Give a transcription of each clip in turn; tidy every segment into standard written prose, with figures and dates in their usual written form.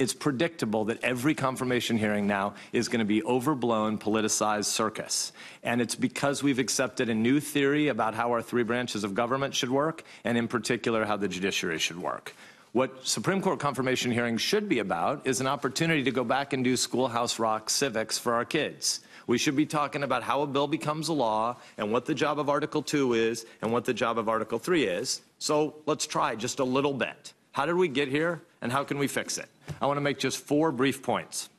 it's predictable that every confirmation hearing now is going to be overblown, politicized circus. And it's because we've accepted a new theory about how our three branches of government should work, and in particular how the judiciary should work. What Supreme Court confirmation hearings should be about is an opportunity to go back and do schoolhouse rock civics for our kids. We should be talking about how a bill becomes a law and what the job of Article 2 is and what the job of Article 3 is. So let's try just a little bit. How did we get here and how can we fix it? I want to make just 4 brief points.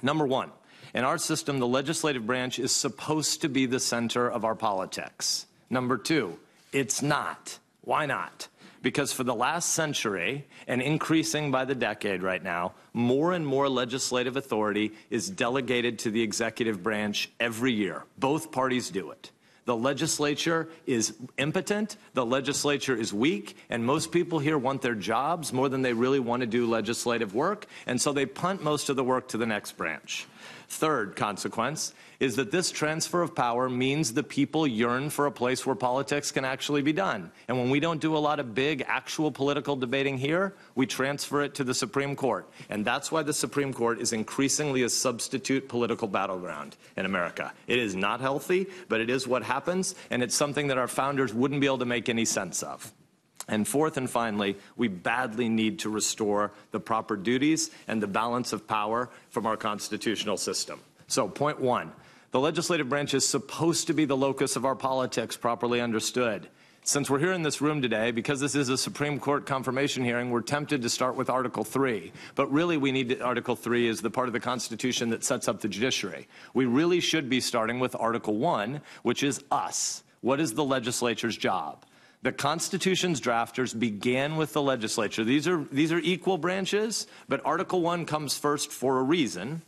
Number 1, in our system, the legislative branch is supposed to be the center of our politics. Number 2, it's not. Why not? Because for the last century, and increasing by the decade right now, more and more legislative authority is delegated to the executive branch every year. Both parties do it. The legislature is impotent, the legislature is weak, and most people here want their jobs more than they really want to do legislative work, and so they punt most of the work to the next branch. Third consequence is that this transfer of power means the people yearn for a place where politics can actually be done. And when we don't do a lot of big actual political debating here, we transfer it to the Supreme Court. And that's why the Supreme Court is increasingly a substitute political battleground in America. It is not healthy, but it is what happens, and it's something that our founders wouldn't be able to make any sense of. And fourth and finally, we badly need to restore the proper duties and the balance of power from our constitutional system. So, point 1, the legislative branch is supposed to be the locus of our politics, properly understood. Since we're here in this room today, because this is a Supreme Court confirmation hearing, we're tempted to start with Article 3. But really, we need Article 3 is the part of the Constitution that sets up the judiciary. We really should be starting with Article 1, which is us. What is the legislature's job? The Constitution's drafters began with the legislature. These are equal branches, but Article 1 comes first for a reason,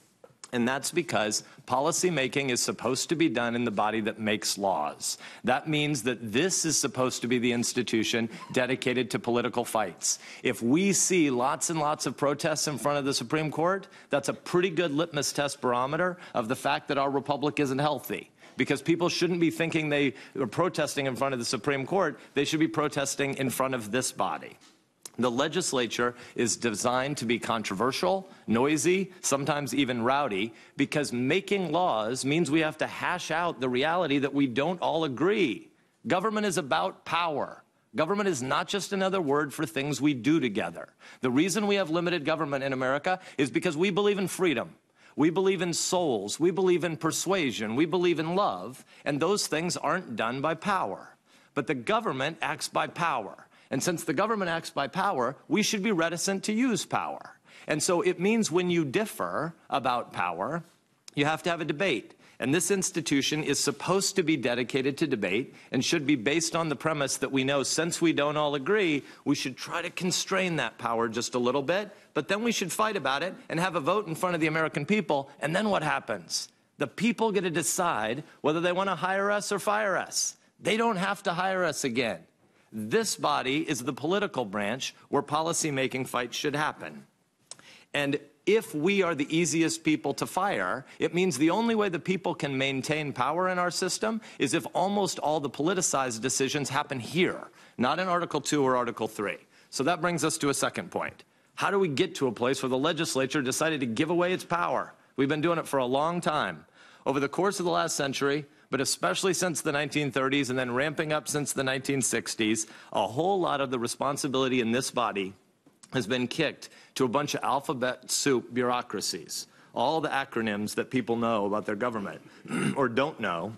and that's because policy making is supposed to be done in the body that makes laws. That means that this is supposed to be the institution dedicated to political fights. If we see lots and lots of protests in front of the Supreme Court, that's a pretty good litmus test barometer of the fact that our republic isn't healthy. Because people shouldn't be thinking they are protesting in front of the Supreme Court. They should be protesting in front of this body. The legislature is designed to be controversial, noisy, sometimes even rowdy, because making laws means we have to hash out the reality that we don't all agree. Government is about power. Government is not just another word for things we do together. The reason we have limited government in America is because we believe in freedom. We believe in souls, we believe in persuasion, we believe in love, and those things aren't done by power. But the government acts by power. And since the government acts by power, we should be reticent to use power. And so it means when you differ about power, you have to have a debate. And this institution is supposed to be dedicated to debate and should be based on the premise that we know since we don't all agree, we should try to constrain that power just a little bit, but then we should fight about it and have a vote in front of the American people. And then what happens? The people get to decide whether they want to hire us or fire us. They don't have to hire us again. This body is the political branch where policymaking fights should happen. And if we are the easiest people to fire, it means the only way the people can maintain power in our system is if almost all the politicized decisions happen here, not in Article 2 or Article 3. So that brings us to a second point. How do we get to a place where the legislature decided to give away its power? We've been doing it for a long time. Over the course of the last century, but especially since the 1930s and then ramping up since the 1960s, a whole lot of the responsibility in this body has been kicked to a bunch of alphabet soup bureaucracies. All the acronyms that people know about their government or don't know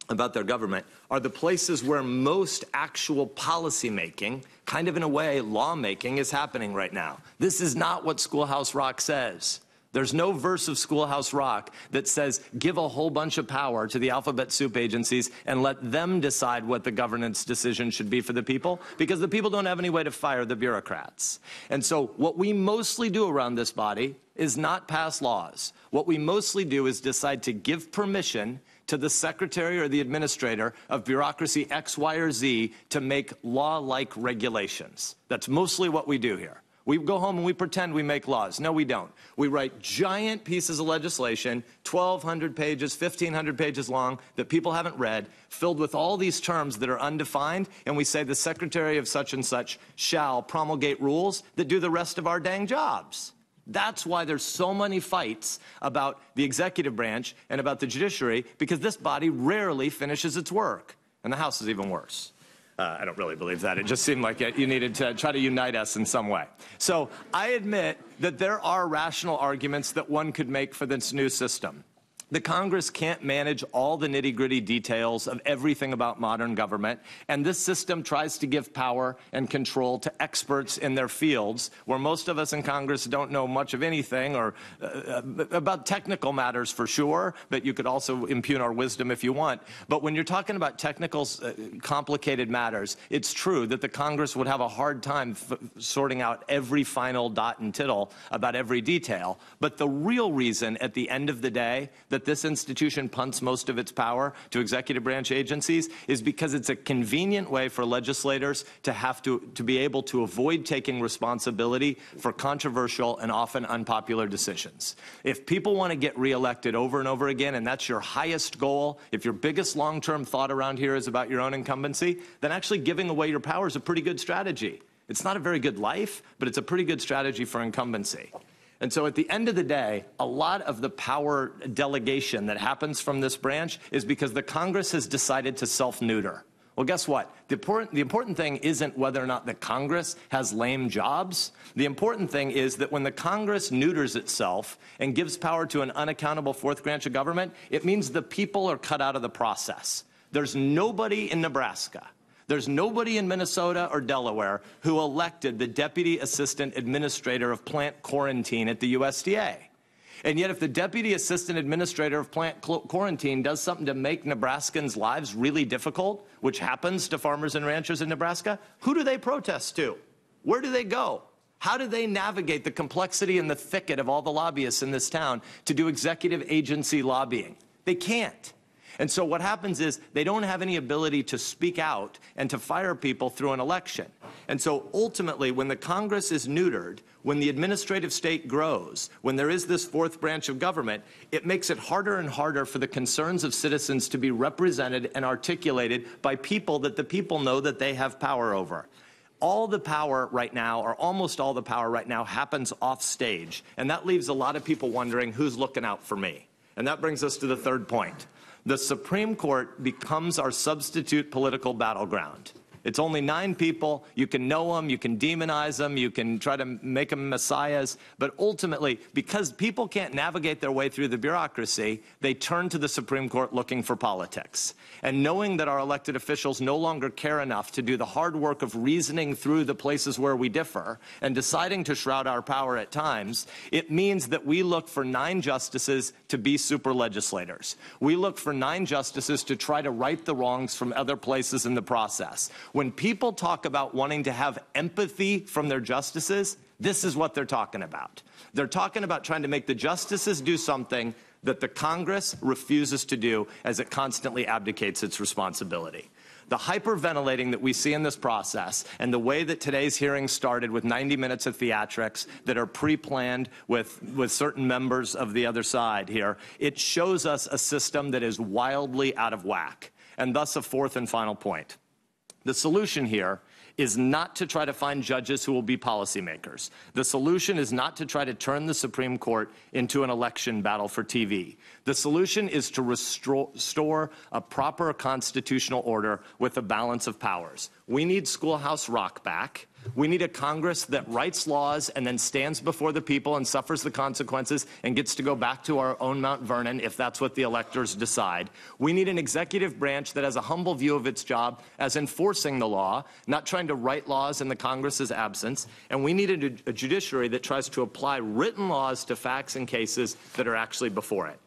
about their government are the places where most actual policy making, kind of in a way lawmaking, is happening right now. This is not what Schoolhouse Rock says. There's no verse of Schoolhouse Rock that says give a whole bunch of power to the alphabet soup agencies and let them decide what the governance decision should be for the people, because the people don't have any way to fire the bureaucrats. And so what we mostly do around this body is not pass laws. What we mostly do is decide to give permission to the secretary or the administrator of bureaucracy X, Y, or Z to make law-like regulations. That's mostly what we do here. We go home and we pretend we make laws. No, we don't. We write giant pieces of legislation, 1,200 pages, 1,500 pages long, that people haven't read, filled with all these terms that are undefined, and we say the secretary of such and such shall promulgate rules that do the rest of our dang jobs. That's why there's so many fights about the executive branch and about the judiciary, because this body rarely finishes its work. And the House is even worse. I don't really believe that. It just seemed like you needed to try to unite us in some way. So I admit that there are rational arguments that one could make for this new system. The Congress can't manage all the nitty-gritty details of everything about modern government, and this system tries to give power and control to experts in their fields, where most of us in Congress don't know much of anything, or about technical matters for sure, but you could also impugn our wisdom if you want. But when you're talking about technical, complicated matters, it's true that the Congress would have a hard time sorting out every final dot and tittle about every detail. But the real reason at the end of the day that this institution punts most of its power to executive branch agencies is because it's a convenient way for legislators to be able to avoid taking responsibility for controversial and often unpopular decisions. If people want to get reelected over and over again, and that's your highest goal, if your biggest long-term thought around here is about your own incumbency, then actually giving away your power is a pretty good strategy. It's not a very good life, but it's a pretty good strategy for incumbency. And so at the end of the day, a lot of the power delegation that happens from this branch is because the Congress has decided to self-neuter. Well, guess what? The important thing isn't whether or not the Congress has lame jobs. The important thing is that when the Congress neuters itself and gives power to an unaccountable fourth branch of government, it means the people are cut out of the process. There's nobody in Nebraska, there's nobody in Minnesota or Delaware who elected the Deputy Assistant Administrator of Plant Quarantine at the USDA. And yet if the Deputy Assistant Administrator of Plant Quarantine does something to make Nebraskans' lives really difficult, which happens to farmers and ranchers in Nebraska, who do they protest to? Where do they go? How do they navigate the complexity and the thicket of all the lobbyists in this town to do executive agency lobbying? They can't. And so what happens is they don't have any ability to speak out and to fire people through an election. And so ultimately, when the Congress is neutered, when the administrative state grows, when there is this fourth branch of government, it makes it harder and harder for the concerns of citizens to be represented and articulated by people that the people know that they have power over. All the power right now, or almost all the power right now, happens off stage. And that leaves a lot of people wondering who's looking out for me. And that brings us to the third point. The Supreme Court becomes our substitute political battleground. It's only 9 people. You can know them, you can demonize them, you can try to make them messiahs, but ultimately, because people can't navigate their way through the bureaucracy, they turn to the Supreme Court looking for politics. And knowing that our elected officials no longer care enough to do the hard work of reasoning through the places where we differ and deciding to shroud our power at times, it means that we look for 9 justices to be super legislators. We look for 9 justices to try to right the wrongs from other places in the process. When people talk about wanting to have empathy from their justices, this is what they're talking about. They're talking about trying to make the justices do something that the Congress refuses to do as it constantly abdicates its responsibility. The hyperventilating that we see in this process and the way that today's hearing started with 90 minutes of theatrics that are pre-planned with certain members of the other side here, it shows us a system that is wildly out of whack. And thus a fourth and final point. The solution here is not to try to find judges who will be policymakers. The solution is not to try to turn the Supreme Court into an election battle for TV. The solution is to restore a proper constitutional order with a balance of powers. We need Schoolhouse Rock back. We need a Congress that writes laws and then stands before the people and suffers the consequences and gets to go back to our own Mount Vernon if that's what the electors decide. We need an executive branch that has a humble view of its job as enforcing the law, not trying to write laws in the Congress's absence. And we need a judiciary that tries to apply written laws to facts and cases that are actually before it.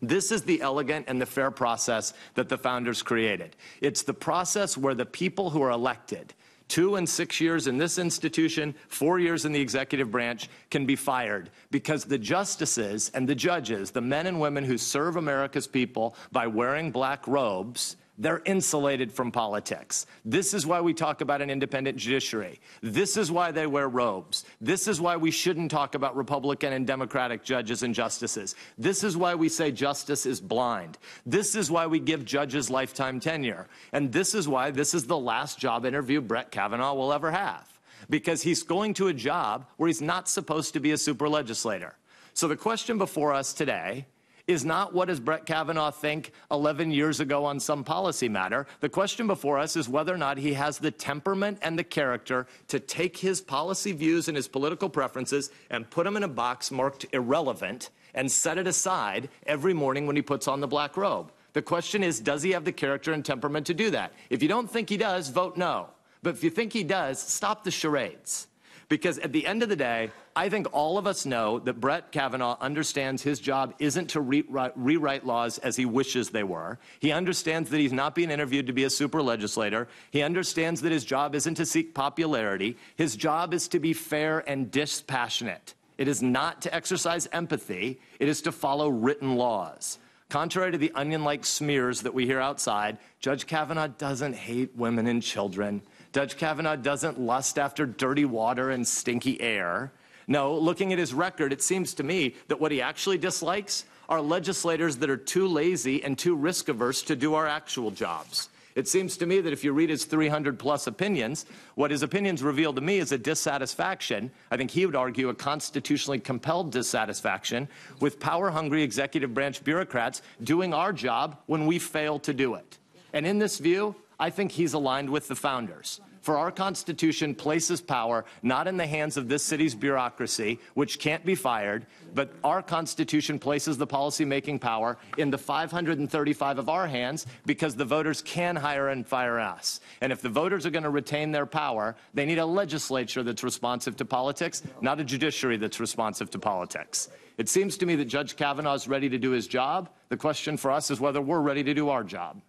This is the elegant and the fair process that the founders created. It's the process where the people who are elected, 2 and 6 years in this institution, 4 years in the executive branch, can be fired because the justices and the judges, the men and women who serve America's people by wearing black robes, they're insulated from politics. This is why we talk about an independent judiciary. This is why they wear robes. This is why we shouldn't talk about Republican and Democratic judges and justices. This is why we say justice is blind. This is why we give judges lifetime tenure. And this is why this is the last job interview Brett Kavanaugh will ever have. because he's going to a job where he's not supposed to be a super legislator. So the question before us today is not what does Brett Kavanaugh think 11 years ago on some policy matter. The question before us is whether or not he has the temperament and the character to take his policy views and his political preferences and put them in a box marked irrelevant and set it aside every morning when he puts on the black robe. The question is, does he have the character and temperament to do that? If you don't think he does, vote no. But if you think he does, stop the charades. Because at the end of the day, I think all of us know that Brett Kavanaugh understands his job isn't to rewrite laws as he wishes they were. He understands that he's not being interviewed to be a super legislator. He understands that his job isn't to seek popularity. His job is to be fair and dispassionate. It is not to exercise empathy. It is to follow written laws. Contrary to the onion-like smears that we hear outside, Judge Kavanaugh doesn't hate women and children. Judge Kavanaugh doesn't lust after dirty water and stinky air. No, looking at his record, it seems to me that what he actually dislikes are legislators that are too lazy and too risk-averse to do our actual jobs. It seems to me that if you read his 300-plus opinions, what his opinions reveal to me is a dissatisfaction. I think he would argue a constitutionally compelled dissatisfaction with power-hungry executive branch bureaucrats doing our job when we fail to do it. And in this view, I think he's aligned with the founders. For our Constitution places power not in the hands of this city's bureaucracy, which can't be fired, but our Constitution places the policy-making power in the 535 of our hands because the voters can hire and fire us. And if the voters are going to retain their power, they need a legislature that's responsive to politics, not a judiciary that's responsive to politics. It seems to me that Judge Kavanaugh is ready to do his job. The question for us is whether we're ready to do our job.